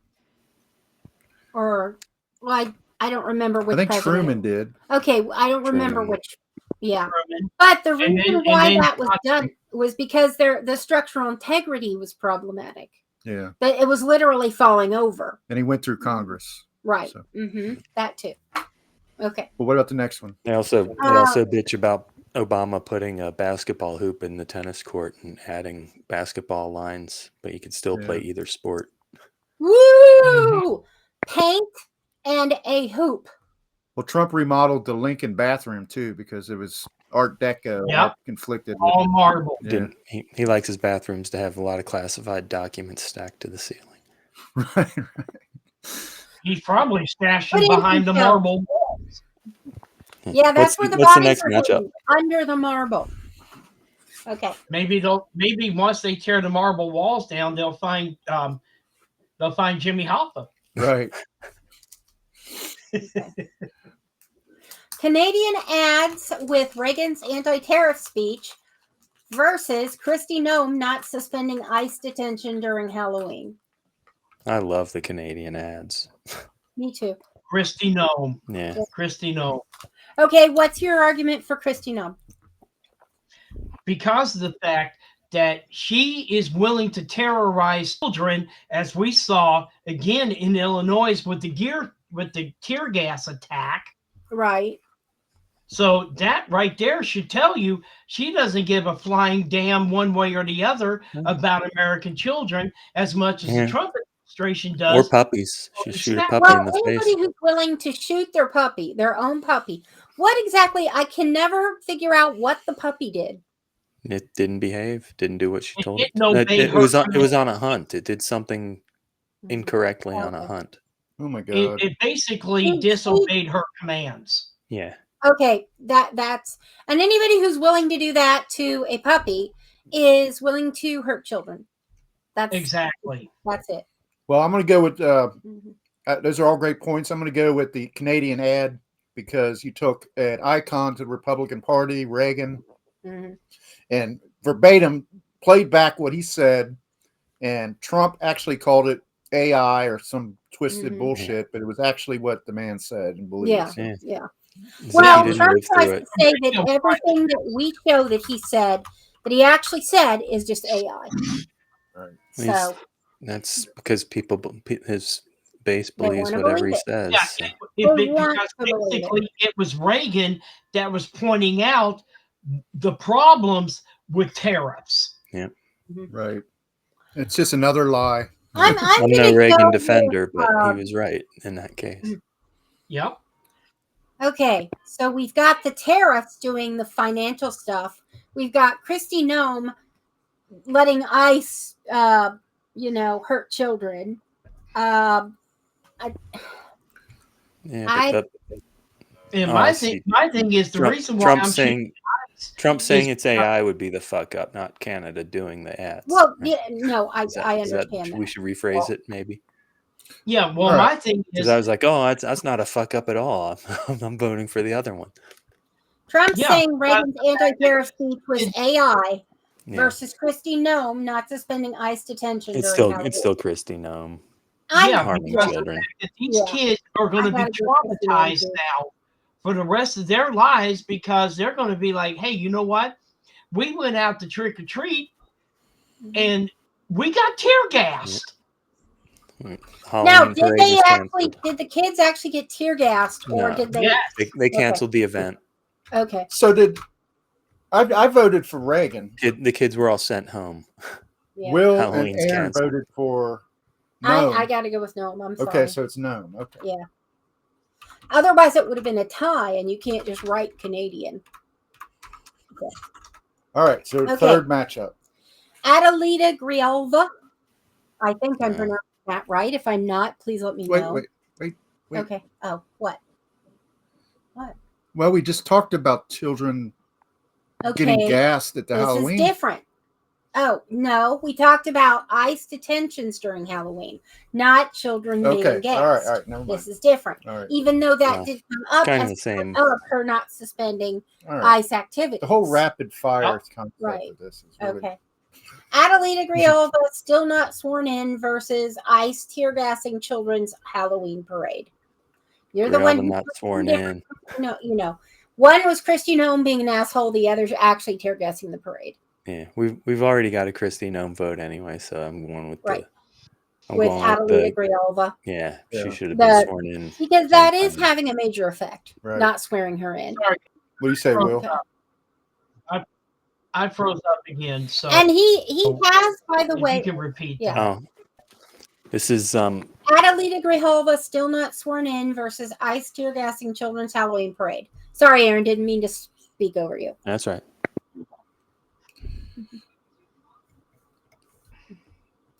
Or, well, I don't remember which I think president. Truman did. Okay, I don't remember Truman. which. Yeah. Truman. But the And reason then- why and then that was done was because the structural integrity was problematic. Yeah. That it was literally falling over. And he went through Congress. Right. So. That too. Okay. Well, what about the next one? They also bitch about Obama putting a basketball hoop in the tennis court and adding basketball lines, but you can still play either sport. Woo! Paint and a hoop. Well, Trump remodeled the Lincoln bathroom too because it was Art Deco. Yep. That conflicted with All marble. Yeah. He likes his bathrooms to have a lot of classified documents stacked to the ceiling. Right. He's probably stashed What them do you behind the think, Phil? marble walls. Yeah, that's where the what's the bodies next are matchup? hidden, under the marble. Okay. Maybe once they tear the marble walls down, they'll find Jimmy Hoffa. Right. Canadian ads with Reagan's anti-tariff speech versus Kristi Noem not suspending ICE detention during Halloween. I love the Canadian ads. Me too. Kristi Noem. Yeah. Kristi Noem. Okay, what's your argument for Kristi Noem? Because of the fact that she is willing to terrorize children, as we saw again in Illinois with the tear gas attack. Right. So that right there should tell you she doesn't give a flying damn one way or the other about American children as much as the Trump administration does. Or puppies. She'll shoot a puppy Well, in the anybody face. who's willing to shoot their puppy, their own puppy, what exactly? I can never figure out what the puppy did. It didn't behave. Didn't do what she told it. didn't obey It her was on commands. a hunt. It did something incorrectly on a hunt. Oh my God. It basically disobeyed her commands. Yeah. Okay, that's and anybody who's willing to do that to a puppy is willing to hurt children. That's Exactly. That's it. Well, I'm going to go with those are all great points. I'm going to go with the Canadian ad because you took an icon to the Republican Party, Reagan, and verbatim played back what he said. And Trump actually called it AI or some twisted bullshit, but it was actually what the man said and believed. Yeah. He Well, didn't Trump live tries through to it. say that everything that we show that he said, that he actually said, is just AI. Right. So That's because his base They believes wanna whatever he believe says. Yeah, so. because basically it was Reagan that was pointing out the problems with tariffs. Yeah. Right. It's just another lie. I'm I'm gonna no Reagan go defender, with, but he was right in that case. Yep. Okay, so we've got the tariffs doing the financial stuff. We've got Kristi Noem letting ICE, hurt children. Yeah, And my thing is the reason why I'm Trump saying it's AI would be the fuck up, not Canada doing the ads. Well, right? yeah, no, I understand that. We should rephrase it, maybe. Yeah, well, Right. my thing Because is I was like, oh, that's not a fuck up at all. I'm voting for the other one. Trump Yeah, saying Reagan's anti-tariff speech was AI Yeah. versus Kristi Noem not suspending ICE detention It's during still Halloween. Kristi Noem I harming because children. these kids are going to be I gotta go with the traumatized answer. now for the rest of their lives because they're going to be like, hey, you know what? We went out to trick or treat and we got tear gassed. Now, Halloween did parade they was actually? canceled. Did the kids actually get tear gassed, or No. did they? Yes. They canceled the event. Okay. So I voted for Reagan. The kids were all sent home. Yeah. Will Halloween's and Aaron canceled. voted for Noem. I got to go with Noem. I'm sorry. Okay, so it's Noem. Okay. Yeah. Otherwise, it would have been a tie, and you can't just write Canadian. All right. So Okay. third matchup. Adelita Grijalva. I think I'm Yeah. pronouncing that right. If I'm not, please let me Wait, know. wait. Okay. Oh, what? Well, we just talked about children getting Okay. gassed at the This Halloween. is different. Oh, no. We talked about ICE detentions during Halloween, not children being Okay. gassed. All right. Never mind. This is different. All right. Even though that Yeah. did come up Kind of as the same. part of her not suspending All right. ICE activities. The whole rapid fire concept Right. of this is really Okay. Adelita Grijalva still not sworn in versus ICE tear gassing children's Halloween parade. You're the one Grijalva who not sworn in. No. One was Christy Nome being an asshole. The other's actually tear gassing the parade. Yeah, we've already got a Christy Nome vote anyway, so I'm going with Right. I'm With going Adelita Grijalva. yeah. She Yeah. should have been sworn in Because that is sometime. having a major effect, Right. not swearing her in. What do you say, Will? I froze up again. So And he has, by the if way, you can repeat yeah. that. Oh, this is Adelita Grijalva still not sworn in versus ICE tear gassing children's Halloween parade. Sorry, Aaron, didn't mean to speak over you. that's right.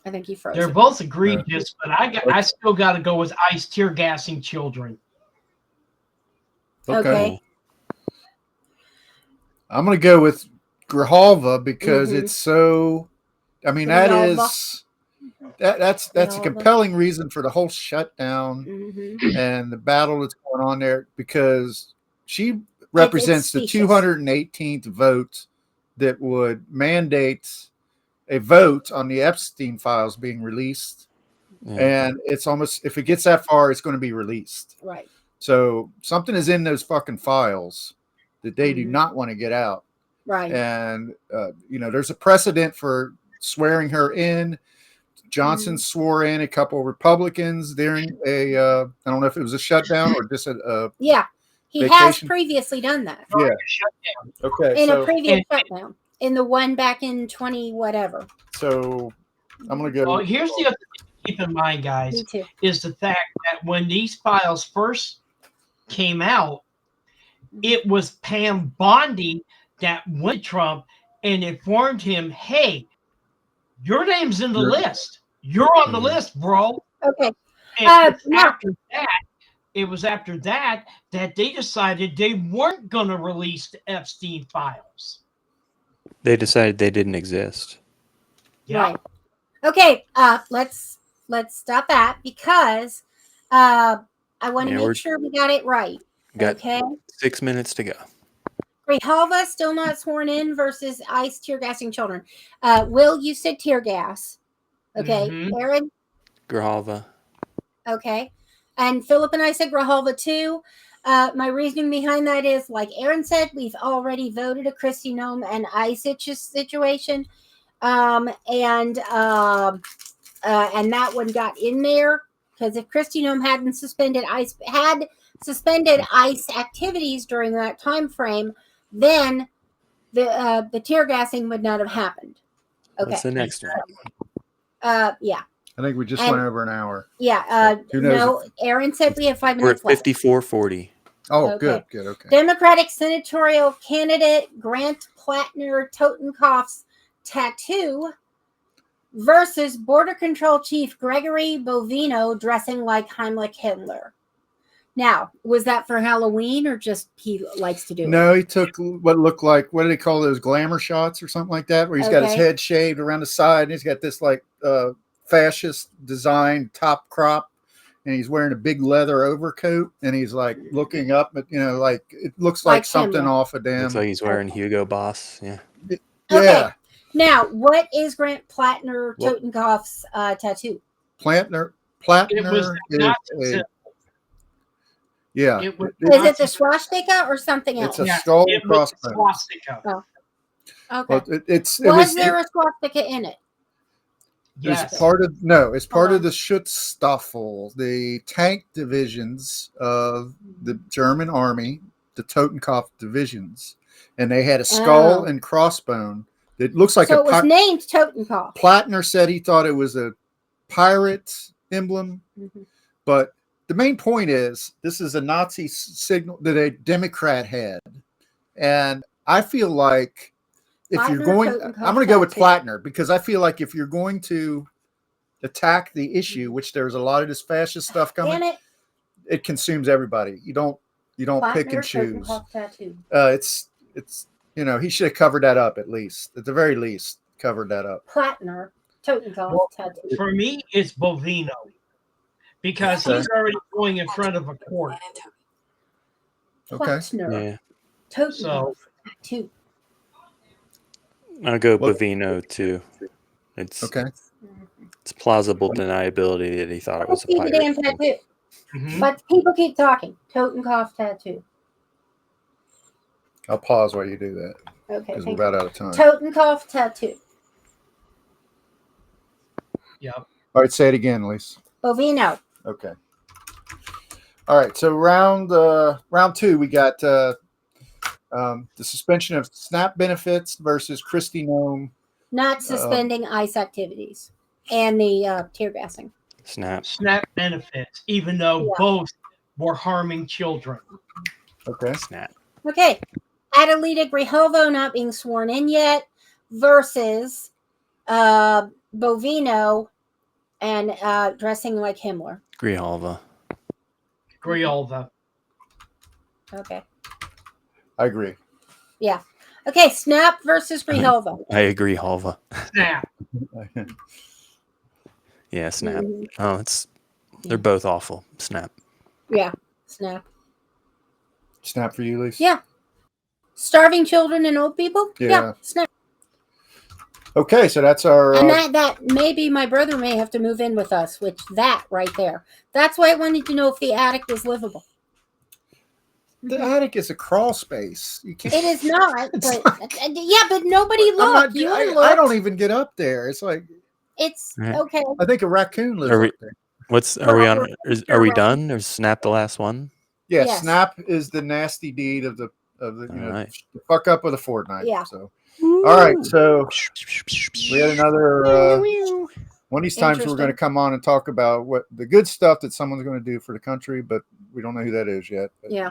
I think he froze. They're both egregious, but I still got to go with ICE tear gassing children. Okay. I'm going to go with Grijalva because it's so. I mean, that's a compelling reason for the whole shutdown and the battle that's going on there, because she represents the 218th vote that would mandate a vote on the Epstein files being released. Yeah. And it's almost, if it gets that far, it's going to be released. Right. So something is in those fucking files that they do not want to get out. Right. And, there's a precedent for swearing her in. Johnson swore in a couple of Republicans during I don't know if it was a shutdown or just a yeah. He vacation. has previously done that. Yeah. Okay. In a previous shutdown. In the one back in 20 whatever. So I'm going to go. Well, here's the other thing to keep in mind, guys, is the fact that when these files first came out, it was Pam Bondi that went to Trump and informed him, hey, your name's in the list. You're on the list, bro. Okay. And it was after that they decided they weren't going to release the Epstein files. They decided they didn't exist. Yeah. Right. Okay. Let's stop that because I want to make sure we got it right. Got 6 minutes to go. Grijalva still not sworn in versus ICE tear gassing children. Will, you said tear gas. Okay. Aaron? Grijalva. Okay. And Philip and I said Grijalva too. My reasoning behind that is, like Aaron said, we've already voted a Christy Nome and ICE situation. And that one got in there because if Christy Nome hadn't suspended ICE activities during that time frame, then the tear gassing would not have happened. Okay. What's the next one? Yeah. I think we just went over an hour. Yeah. No, Aaron said we have 5 minutes left. We're at 54:40. Oh, okay. Good. Okay. Democratic senatorial candidate Grant Plattner Totenkopf's tattoo versus Border Control Chief Gregory Bovino dressing like Heimlich Hitler. Now, was that for Halloween or just he likes to do it? No, he took what looked like, what do they call those, glamour shots or something like that, where he's got his head shaved around the side and he's got this like fascist design top crop and he's wearing a big leather overcoat and he's like looking up at, like it looks like something off of damn. Looks like he's wearing Hugo Boss. Yeah. Okay. Now, what is Grant Plattner Totenkopf's tattoo? Plattner is yeah. Is it the swastika or something else? It's a skull crossbones. Swastika. Oh. Okay. Well, was there a swastika in it? Yes. It's part of the Schutzstaffel, the tank divisions of the German army, the Totenkopf divisions, and they had a skull and crossbone. It looks like it was named Totenkopf. Plattner said he thought it was a pirate emblem, but the main point is this is a Nazi signal that a Democrat had, and I feel like if you're Plattner, going, Totenkopf I'm going to go with tattoo. Plattner because I feel like if you're going to attack the issue, which there's a lot of this fascist stuff Damn coming, it. it consumes everybody. You don't pick and Plattner, choose. Totenkopf tattoo. It's he should have covered that up at least. At the very least, covered that up. Plattner, Totenkopf Well, tattoo. For me, it's Bovino because Okay. he's already going in front of a court. Okay. Plattner, Yeah. Totenkopf So- tattoo. I'll go Well- Bovino too. It's Okay. it's plausible deniability that he thought it was a See the pirate. damn thing. tattoo. Mhm. But people keep talking. Totenkopf tattoo. I'll pause while you do that Okay, because we're thank about you. out of time. Totenkopf tattoo. Yep. All right, say it again, Lise. Bovino. Okay. All right. So round 2, we got the suspension of SNAP benefits versus Christy Nome. Not suspending ICE activities and the tear gassing. Snap. SNAP benefits, even though Yeah. both were harming children. Okay. Snap. Okay. Adelita Grijalvo not being sworn in yet versus Bovino and dressing like Himmler. Grijalva. Grijalva. Okay. I agree. Yeah. Okay. Snap versus Grijalvo. I agree, Halva. SNAP. Yeah, snap. Mhm. Oh, they're both awful. Snap. Yeah. Snap. Snap for you, Lise? Yeah. Starving children and old people? Yeah. Snap. Okay, so that's our. And that maybe my brother may have to move in with us, which that right there. That's why I wanted to know if the attic was livable. the attic is a crawl space. You can't. It is not, It's but yeah, but nobody I'm not- looked. You I looked. don't even get up there. It's like It's Right. okay. I think a raccoon lives Are we- up there. Are we on? Well, Are we right. done? Or is Snap the last one? Yeah, Yes. Snap is the nasty deed of the All right. the fuck up of the fortnight. Yeah. So all right, so we had another one of these times we're going to Interesting. come on and talk about what the good stuff that someone's going to do for the country, but we don't know who that is yet. But Yeah.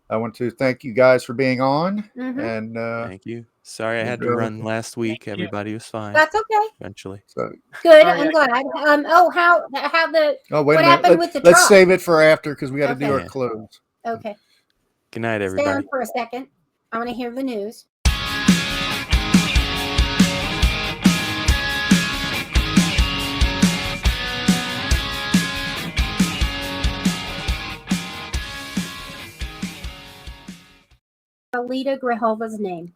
I want to thank you guys for being on, Mhm. and Thank you. Sorry I we'll had to go- run last week. Everybody was fine. That's okay. Eventually. so Good. Sorry, I'm glad. How the oh wait What a minute, happened with the let's truck? save it for after because we got to do Okay. our close. okay. Good night, Stay everybody. on for a second. I want to hear the news. Alita Grijalva's name.